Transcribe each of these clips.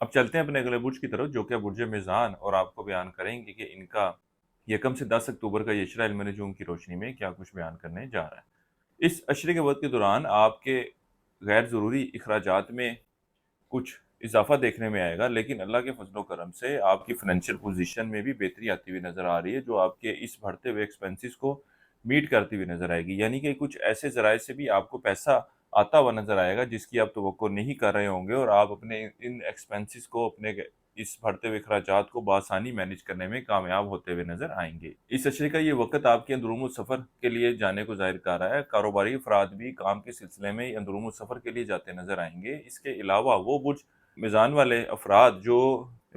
اب چلتے ہیں اپنے اگلے برج کی طرف جو کہ برج میزان، اور آپ کو بیان کریں گے کہ ان کا یکم سے 10 اکتوبر کا یہ اشرہ علم نجوم کی روشنی میں کیا کچھ بیان کرنے جا رہا ہے۔ اس اشرے کے وقت کے دوران آپ کے غیر ضروری اخراجات میں کچھ اضافہ دیکھنے میں آئے گا، لیکن اللہ کے فضل و کرم سے آپ کی فائنینشیل پوزیشن میں بھی بہتری آتی ہوئی نظر آ رہی ہے، جو آپ کے اس بڑھتے ہوئے ایکسپینسز کو میٹ کرتی ہوئی نظر آئے گی۔ یعنی کہ کچھ ایسے ذرائع سے بھی آپ کو پیسہ آتا ہوا نظر آئے گا جس کی آپ توقع نہیں کر رہے ہوں گے، اور آپ اپنے ان ایکسپینسز کو، اپنے اس بڑھتے ہوئے اخراجات کو بآسانی مینیج کرنے میں کامیاب ہوتے ہوئے نظر آئیں گے۔ اس اشرے کا یہ وقت آپ کے اندرون السفر کے لیے جانے کو ظاہر کر رہا ہے۔ کاروباری افراد بھی کام کے سلسلے میں اندرون السفر کے لیے جاتے نظر آئیں گے۔ اس کے علاوہ وہ برج میزان والے افراد جو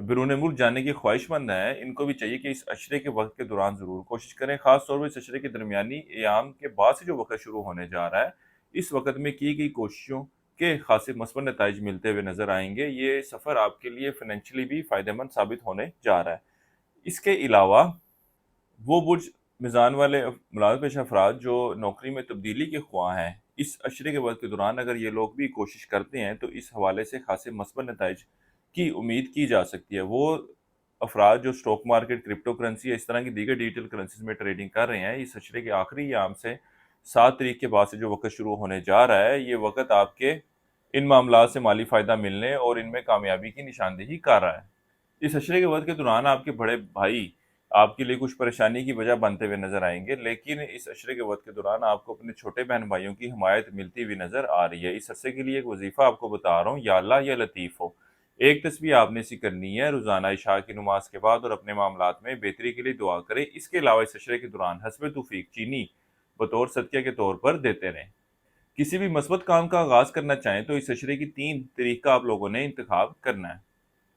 بیرون ملک جانے کی خواہش مند ہیں، ان کو بھی چاہیے کہ اس اشرے کے وقت کے دوران ضرور کوشش کریں، خاص طور پر اس اشرے کے درمیانی ایام کے بعد سے جو وقت شروع ہونے جا رہا ہے، اس وقت میں کی گئی کوششوں کے خاصے مثبت نتائج ملتے ہوئے نظر آئیں گے۔ یہ سفر آپ کے لیے فائنینشلی بھی فائدہ مند ثابت ہونے جا رہا ہے۔ اس کے علاوہ وہ برج میزان والے ملازم پیشہ افراد جو نوکری میں تبدیلی کے خواہاں ہیں، اس اشرے کے وقت کے دوران اگر یہ لوگ بھی کوشش کرتے ہیں تو اس حوالے سے خاصے مثبت نتائج کی امید کی جا سکتی ہے۔ وہ افراد جو سٹاک مارکیٹ، کرپٹو کرنسی یا اس طرح کی دیگر ڈیجیٹل کرنسیز میں ٹریڈنگ کر رہے ہیں، اس اشرے کے آخری ایام سے 7 تاریخ کے بعد سے جو وقت شروع ہونے جا رہا ہے، یہ وقت آپ کے ان معاملات سے مالی فائدہ ملنے اور ان میں کامیابی کی نشاندہی کر رہا ہے۔ اس اشرے کے وقت کے دوران آپ کے بڑے بھائی آپ کے لیے کچھ پریشانی کی وجہ بنتے ہوئے نظر آئیں گے، لیکن اس اشرے کے وقت کے دوران آپ کو اپنے چھوٹے بہن بھائیوں کی حمایت ملتی ہوئی نظر آ رہی ہے۔ اس عرصے کے لیے ایک وظیفہ آپ کو بتا رہا ہوں، یا اللہ یا لطیف ہو۔ ایک تسبیح آپ نے اسی کرنی ہے روزانہ عشاء کی نماز کے بعد، اور اپنے معاملات میں بہتری کے لیے دعا کریں۔ اس کے علاوہ اس اشرے کے دوران حسب توفیق چینی بطور صدقے کے طور پر دیتے رہیں۔ کسی بھی مثبت کام کا آغاز کرنا چاہیں تو اس اشرے کی 3 تاریخ کا آپ لوگوں نے انتخاب کرنا ہے۔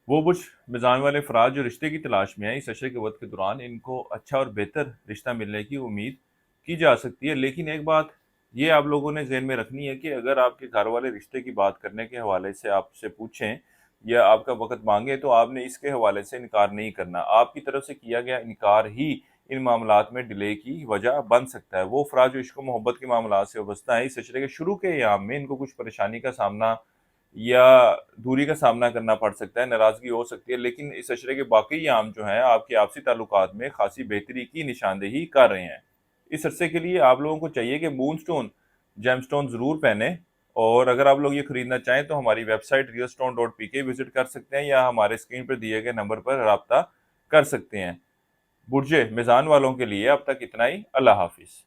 وہ برج میزان والے افراد جو رشتے کی تلاش میں ہیں، اس اشرے کے وقت کے دوران ان کو اچھا اور بہتر رشتہ ملنے کی امید کی جا سکتی ہے، لیکن ایک بات یہ آپ لوگوں نے ذہن میں رکھنی ہے کہ اگر آپ کے گھر والے رشتے کی بات کرنے کے حوالے سے آپ سے پوچھیں یا آپ کا وقت مانگیں تو آپ نے اس کے حوالے سے انکار نہیں کرنا۔ آپ کی طرف سے کیا گیا انکار ہی ان معاملات میں ڈیلے کی وجہ بن سکتا ہے۔ وہ افراد جو عشق و محبت کے معاملات سے وابستہ ہیں، اس اشرے کے شروع کے ایام میں ان کو کچھ پریشانی کا سامنا یا دوری کا سامنا کرنا پڑ سکتا ہے، ناراضگی ہو سکتی ہے، لیکن اس اشرے کے باقی ایام جو ہیں آپ کے آپسی تعلقات میں خاصی بہتری کی نشاندہی کر رہے ہیں۔ اس عرصے کے لیے آپ لوگوں کو چاہیے کہ مون سٹون جیم سٹون ضرور پہنیں، اور اگر آپ لوگ یہ خریدنا چاہیں تو ہماری ویب سائٹ realstone.pk وزٹ کر سکتے ہیں یا ہمارے اسکرین پر دیے گئے نمبر پر رابطہ کر سکتے ہیں۔ برج میزان والوں کے لیے اب تک اتنا ہی۔ اللہ حافظ۔